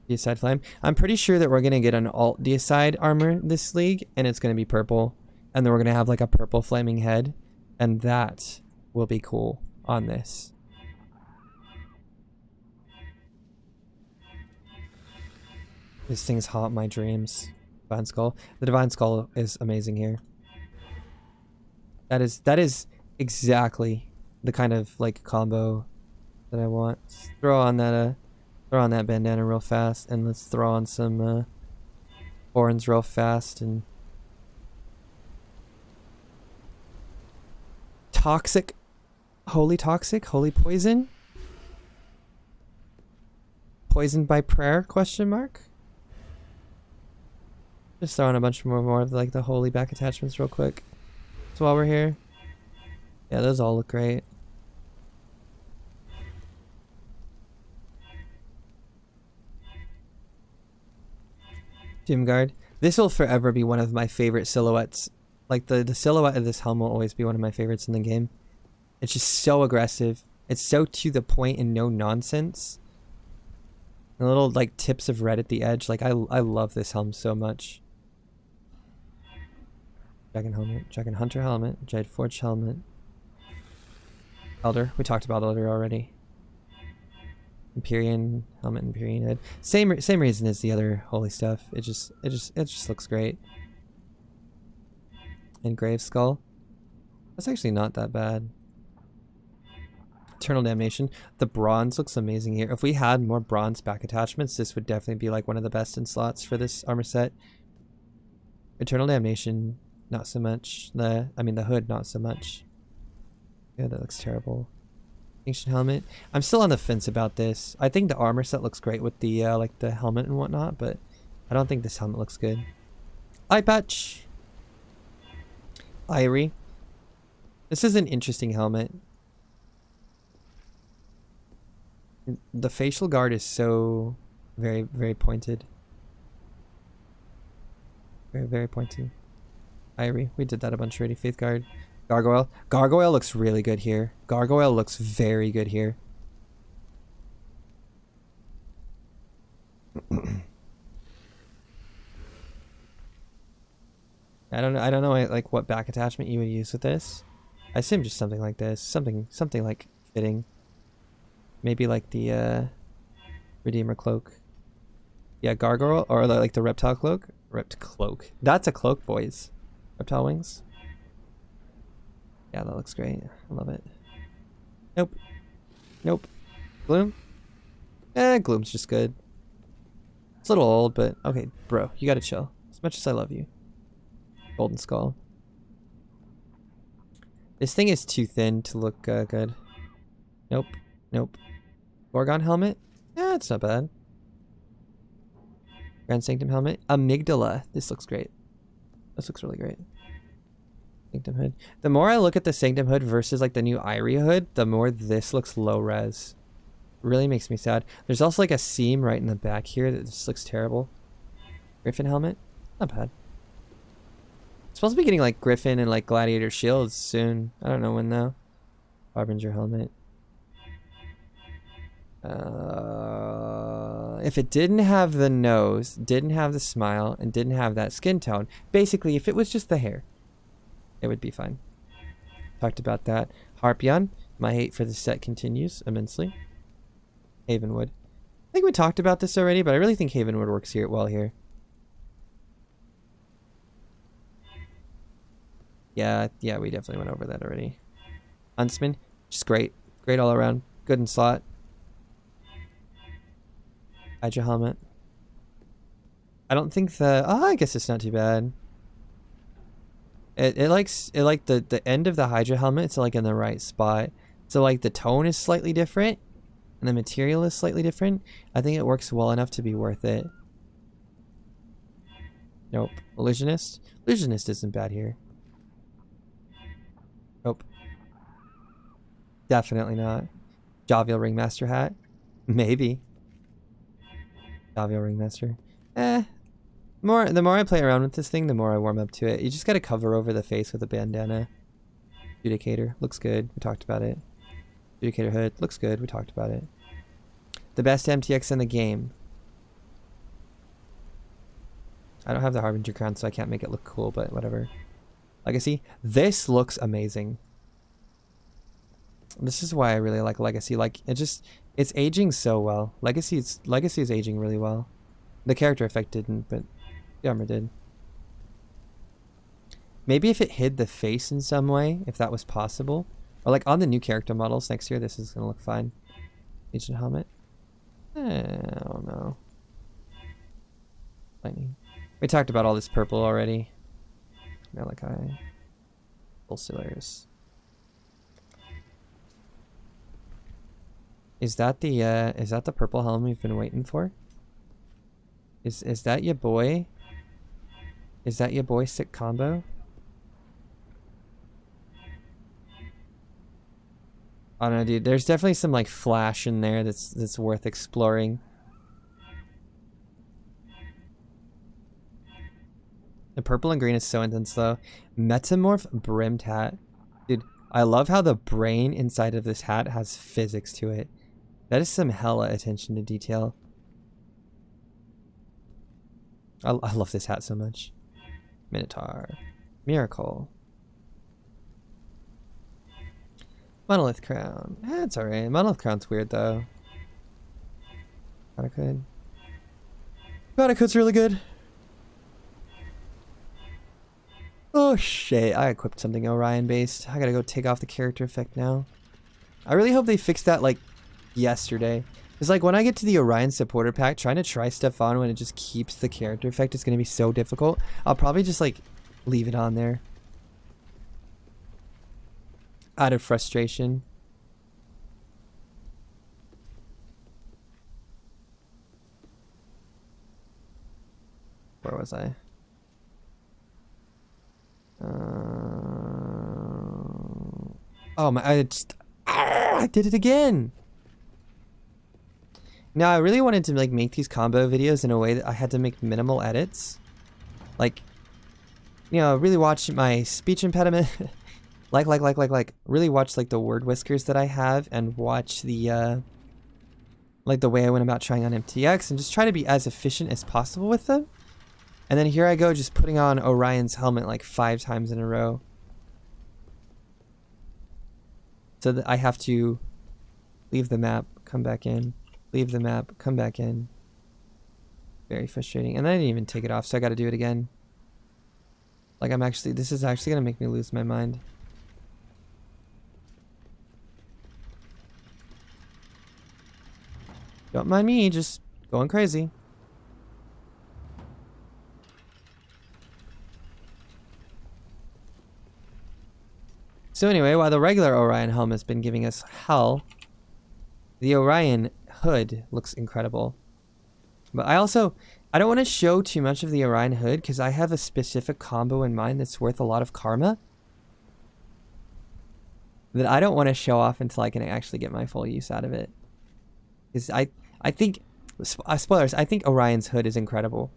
Speaker 1: Deicide Flame. I'm pretty sure that we're gonna get an alt Deicide armor this league, and it's gonna be purple, and then we're gonna have like a purple flaming head, and that will be cool on this. This thing's haunt my dreams. Divine Skull. The Divine Skull is amazing here. That is exactly the kind of like combo that I want. Let's throw on that bandana real fast, and let's throw on some horns real fast, and toxic, holy poison. Poisoned by prayer? Question mark. Just throwing a bunch more of like the holy back attachments real quick. So while we're here. Yeah, those all look great. Doomguard. This will forever be one of my favorite silhouettes. Like the silhouette of this helm will always be one of my favorites in the game. It's just so aggressive. It's so to the point and no nonsense. The little like tips of red at the edge. Like I love this helm so much. Dragon helmet, Dragon Hunter helmet, Jade Forge helmet. Elder, we talked about Elder already. Empyrean helmet, Empyrean head. Same reason as the other holy stuff. It just looks great. And Grave Skull. That's actually not that bad. Eternal Damnation. The bronze looks amazing here. If we had more bronze back attachments, this would definitely be like one of the best in slots for this armor set. Eternal Damnation, not so much. The hood, not so much. Yeah, that looks terrible. Ancient helmet. I'm still on the fence about this. I think the armor set looks great with the like the helmet and whatnot, but I don't think this helmet looks good. Eye patch. Irie. This is an interesting helmet. The facial guard is so very, very pointed. Very, very pointy. Irie. We did that a bunch already. Faith guard. Gargoyle. Gargoyle looks really good here. Gargoyle looks very good here. I don't know like what back attachment you would use with this. I assume just something like this. Something like fitting. Maybe like the Redeemer cloak. Yeah, gargoyle or like the reptile cloak. Rept cloak. That's a cloak, boys. Reptile wings. Yeah, that looks great. I love it. Nope. Nope. Gloom? Gloom's just good. It's a little old, but okay, bro, you gotta chill. As much as I love you. Golden skull. This thing is too thin to look good. Nope. Nope. Gorgon helmet? Yeah, it's not bad. Grand Sanctum helmet. Amygdala. This looks great. This looks really great. Sanctum hood. The more I look at the Sanctum hood versus like the new Irie hood, the more this looks low res. Really makes me sad. There's also like a seam right in the back here that just looks terrible. Griffin helmet. Not bad. It's supposed to be getting like Griffin and like Gladiator shields soon. I don't know when though. Harbinger helmet. If it didn't have the nose, didn't have the smile, and didn't have that skin tone, basically if it was just the hair, it would be fine. Talked about that. Harpion. My hate for the set continues immensely. Havenwood. I think we talked about this already, but I really think Havenwood works here well here. Yeah, we definitely went over that already. Huntsman, just great. Great all around. Good in slot. Hydra helmet. I don't think the... Oh, I guess it's not too bad. It likes the end of the Hydra helmet. It's like in the right spot. So like the tone is slightly different. And the material is slightly different. I think it works well enough to be worth it. Nope. Illusionist? Illusionist isn't bad here. Nope. Definitely not. Jovial Ringmaster hat? Maybe. Jovial Ringmaster. The more I play around with this thing, the more I warm up to it. You just gotta cover over the face with a bandana. Judicator. Looks good. We talked about it. Judicator hood. Looks good. We talked about it. The best MTX in the game. I don't have the Harbinger crown, so I can't make it look cool, but whatever. Legacy. This looks amazing. This is why I really like Legacy. Like, it's aging so well. Legacy is aging really well. The character effect didn't, but the armor did. Maybe if it hid the face in some way, if that was possible. Or like on the new character models next year, this is going to look fine. Agent helmet. I don't know. Lightning. We talked about all this purple already. Malachi. Pulsars. Is that the purple helm we've been waiting for? Is that your boy? Is that your boy sick combo? I don't know, dude. There's definitely some like flash in there that's worth exploring. The purple and green is so intense though. Metamorph brimmed hat. Dude, I love how the brain inside of this hat has physics to it. That is some hella attention to detail. I love this hat so much. Minotaur. Miracle. Monolith crown. It's alright. Monolith crown's weird though. Bandicoot. Bandicoot's really good. Oh shit. I equipped something Orion based. I gotta go take off the character effect now. I really hope they fixed that like yesterday. It's like when I get to the Orion supporter pack, trying to try stuff on when it just keeps the character effect is gonna be so difficult. I'll probably just like leave it on there. Out of frustration. Where was I? Oh my, I did it again. Now I really wanted to like make these combo videos in a way that I had to make minimal edits. Like, you know, really watch my speech impediment. like really watch like the word whiskers that I have and watch the like the way I went about trying on MTX and just try to be as efficient as possible with them. And then here I go just putting on Orion's helmet like 5 times in a row. So that I have to leave the map, come back in, leave the map, come back in. Very frustrating. And I didn't even take it off, so I got to do it again. Like this is actually going to make me lose my mind. Don't mind me, just going crazy. So anyway, while the regular Orion helm has been giving us hell, the Orion hood looks incredible. But I don't want to show too much of the Orion hood because I have a specific combo in mind that's worth a lot of karma that I don't want to show off until I can actually get my full use out of it. Because I think, spoilers, I think Orion's hood is incredible.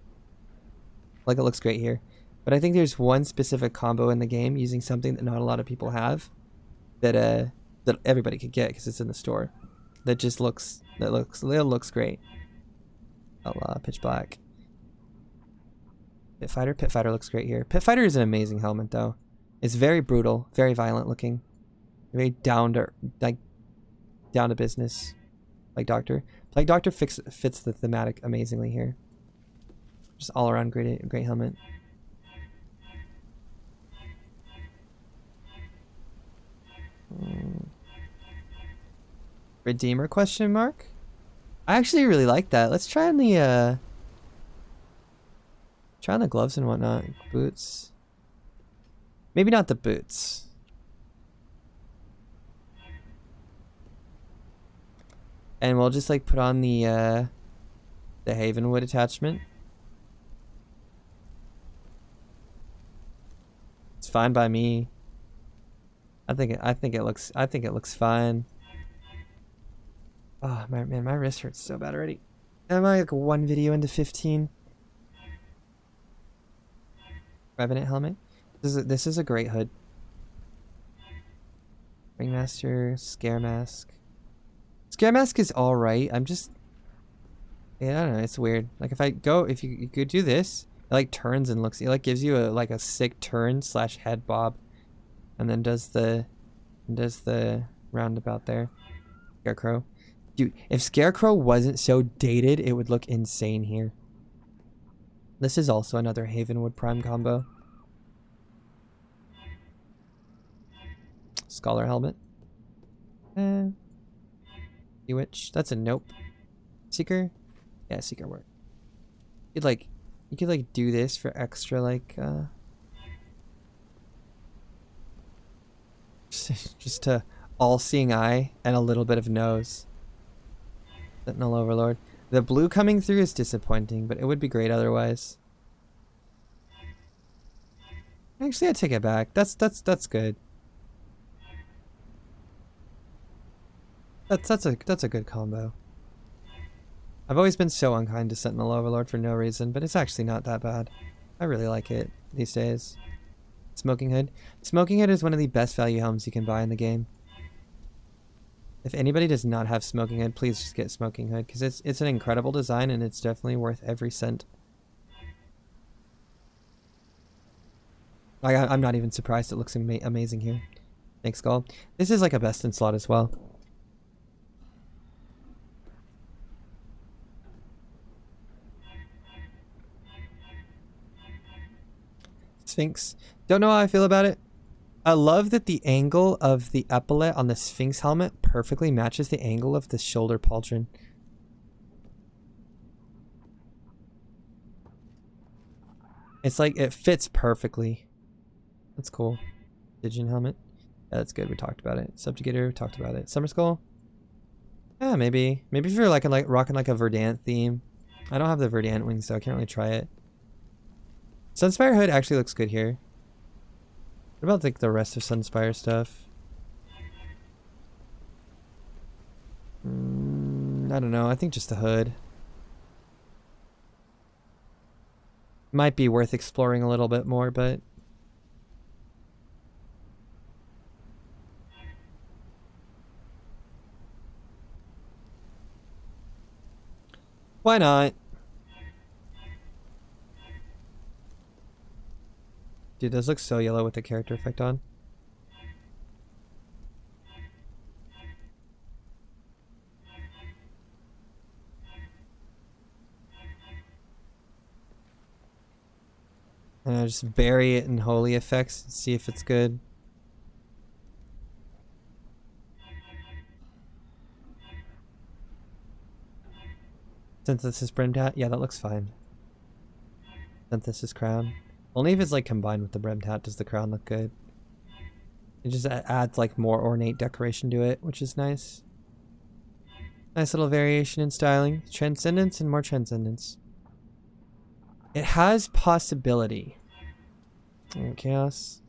Speaker 1: Like, it looks great here. But I think there's one specific combo in the game using something that not a lot of people have that everybody could get because it's in the store. That looks great. Pitch black. Pit fighter looks great here. Pit fighter is an amazing helmet though. It's very brutal, very violent looking, very down to business. Plague Doctor fits the thematic amazingly here. Just all around great helmet. Redeemer question mark? I actually really like that. Let's try on the gloves and whatnot. Boots. Maybe not the boots. And we'll just like put on the Havenwood attachment. It's fine by me. I think it looks fine. Oh man, my wrist hurts so bad already. Am I like one video into 15? Revenant helmet. This is a great hood. Ringmaster, Scare Mask. Scare Mask is alright. I don't know, it's weird. Like if you could do this, it like turns and looks, it like gives you a sick turn / head bob. And then does the roundabout there. Scarecrow. Dude, if Scarecrow wasn't so dated, it would look insane here. This is also another Havenwood Prime combo. Scholar helmet. Bewitch. That's a nope. Seeker? Yeah, Seeker work. You could do this for extra just to all-seeing eye and a little bit of nose. Sentinel Overlord. The blue coming through is disappointing, but it would be great otherwise. Actually, I take it back. That's good. That's a good combo. I've always been so unkind to Sentinel Overlord for no reason, but it's actually not that bad. I really like it these days. Smoking Hood. Smoking Hood is one of the best value helms you can buy in the game. If anybody does not have Smoking Hood, please just get Smoking Hood, because it's an incredible design and it's definitely worth every cent. I'm not even surprised it looks amazing here. Thanks, Skull. This is like a best in slot as well. Sphinx. Don't know how I feel about it. I love that the angle of the epaulet on the Sphinx helmet perfectly matches the angle of the shoulder pauldron. It's like it fits perfectly. That's cool. Stygian helmet. Yeah, that's good. We talked about it. Subjugator, we talked about it. Summer Skull. Yeah, maybe. Maybe if you're rocking like a Verdant theme. I don't have the Verdant wings, so I can't really try it. Sunspire hood actually looks good here. What about like the rest of Sunspire stuff? I don't know. I think just the hood might be worth exploring a little bit more, but why not? Dude, those look so yellow with the character effect on. And I just bury it in holy effects and see if it's good. Synthesis brimmed hat? Yeah, that looks fine. Synthesis crown. Only if it's like combined with the brimmed hat does the crown look good. It just adds like more ornate decoration to it, which is nice. Nice little variation in styling. Transcendence and more transcendence. It has possibility. Chaos.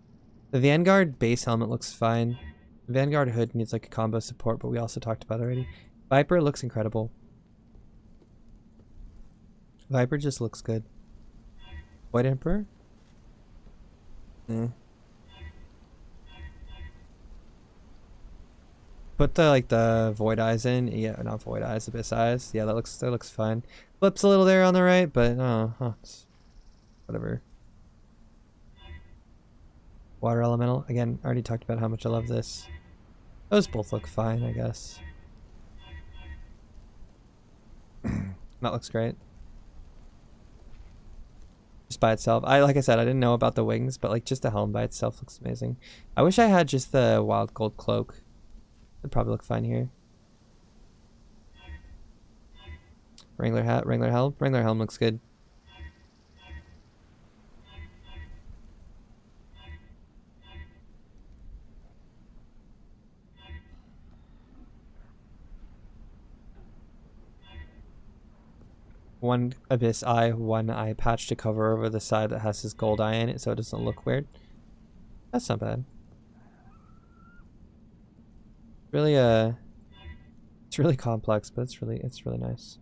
Speaker 1: The Vanguard base helmet looks fine. The Vanguard hood needs like a combo support, but we also talked about it already. Viper looks incredible. Viper just looks good. White Emperor? Eh. Put the like the void eyes in. Yeah, not void eyes, abyss eyes. Yeah, that looks fine. Flips a little there on the right, but whatever. Water elemental. Again, I already talked about how much I love this. Those both look fine, I guess. That looks great. Just by itself. Like I said, I didn't know about the wings, but like just the helm by itself looks amazing. I wish I had just the wild gold cloak. It'd probably look fine here. Wrangler hat, Wrangler helm. Wrangler helm looks good. One abyss eye, one eye patch to cover over the side that has his gold eye in it so it doesn't look weird. That's not bad. Really it's really complex, but it's really nice.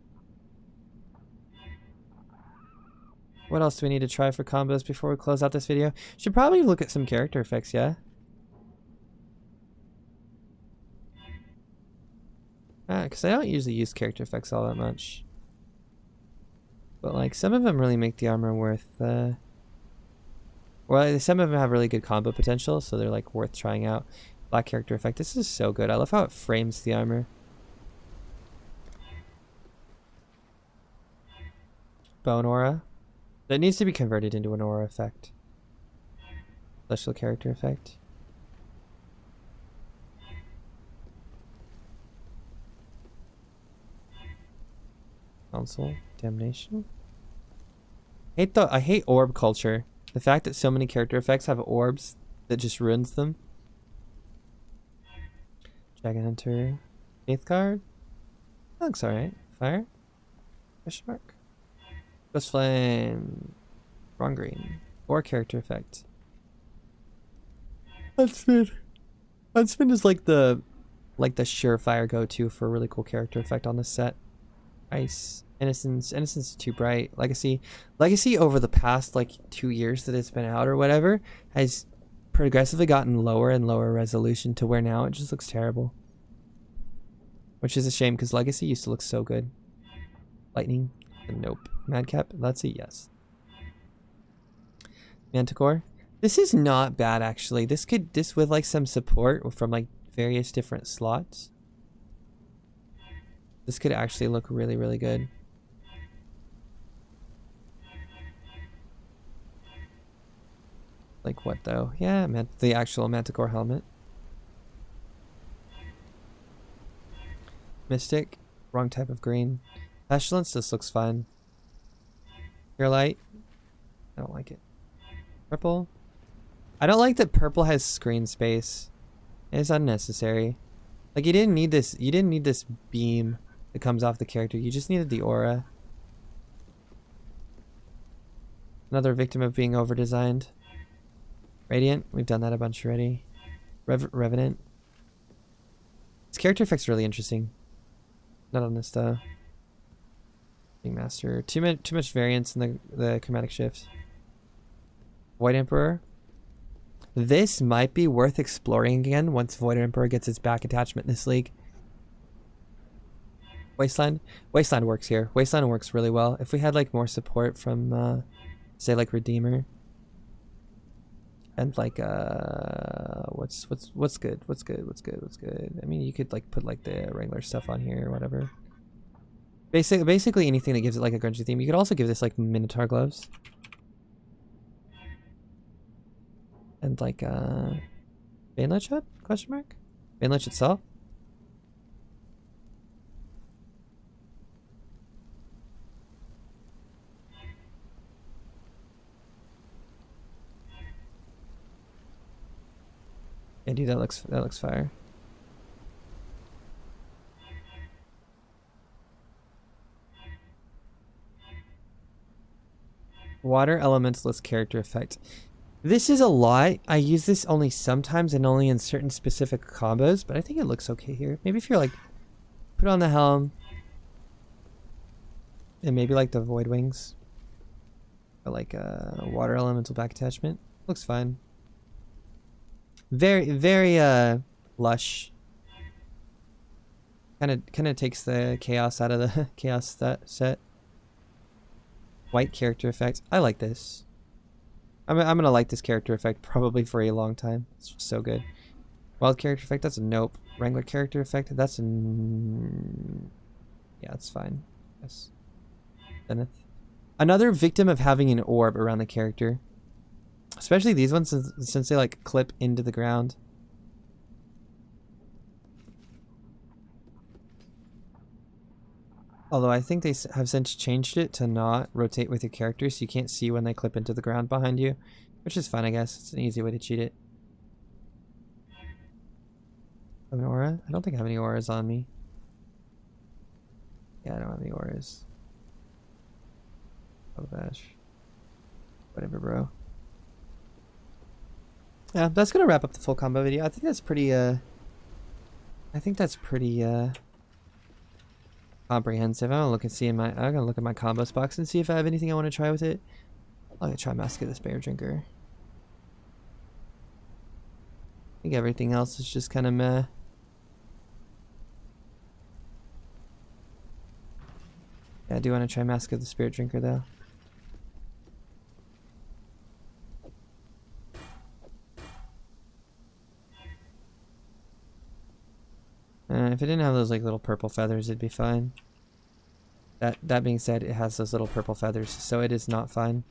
Speaker 1: What else do we need to try for combos before we close out this video? Should probably look at some character effects, yeah? Because I don't usually use character effects all that much. But like some of them really make the armor worth well, some of them have really good combo potential, so they're like worth trying out. Black character effect. This is so good. I love how it frames the armor. Bone aura. That needs to be converted into an aura effect. Special character effect. Council. Damnation. I hate orb culture. The fact that so many character effects have orbs that just ruins them. Dragon Hunter. Faith Guard. That looks alright. Fire. Question mark. Ghost Flame. Wrong green. Or character effect. Huntsman. Huntsman is like the surefire go-to for a really cool character effect on this set. Ice. Innocence is too bright. Legacy over the past like 2 years that it's been out or whatever has progressively gotten lower and lower resolution to where now it just looks terrible, which is a shame because Legacy used to look so good. Lightning, nope. Madcap, let's see, yes. Manticore, this is not bad actually. This with like some support from like various different slots, this could actually look really, really good. Like what though? Yeah, the actual Manticore helmet. Mystic, wrong type of green. Pestilence, this looks fine. Pure Light, I don't like it. Purple, I don't like that purple has screen space. It's unnecessary. Like you didn't need this beam that comes off the character. You just needed the aura. Another victim of being over-designed. Radiant, we've done that a bunch already. Revenant. This character effect's really interesting. Not on this though. King Master. Too much variance in the chromatic shift. Void Emperor. This might be worth exploring again once Void Emperor gets its back attachment in this league. Wasteland. Wasteland works here. Wasteland works really well. If we had like more support from say like Redeemer. And like what's good? I mean, you could like put like the Wrangler stuff on here or whatever. Basically anything that gives it like a grungy theme. You could also give this like Minotaur gloves. And like Banelich head? Question mark? Banelich itself? Yeah, dude, that looks fire. Water elementalist character effect. This is a lot. I use this only sometimes and only in certain specific combos, but I think it looks okay here. Maybe if you're like, put on the helm, and maybe like the void wings, or like a water elemental back attachment. Looks fine. Very, very lush. Kind of takes the chaos out of the chaos that set. White character effect. I like this. I'm gonna like this character effect probably for a long time. It's just so good. Wild character effect. That's a nope. Wrangler character effect. That's a yeah. It's fine. Yes. Zenith. Another victim of having an orb around the character. Especially these ones since they like clip into the ground. Although I think they have since changed it to not rotate with your character, so you can't see when they clip into the ground behind you. Which is fun, I guess. It's an easy way to cheat it. Have an aura? I don't think I have any auras on me. Yeah, I don't have any auras. Oh gosh. Whatever, bro. Yeah, that's gonna wrap up the full combo video. I think that's pretty comprehensive. I'm gonna look at my combos box and see if I have anything I want to try with it. I'm gonna try Mask of the Bear Drinker. I think everything else is just kind of meh. Yeah, I do want to try Mask of the Spirit Drinker though. If it didn't have those like little purple feathers, it'd be fine. That being said, it has those little purple feathers, so it is not fine.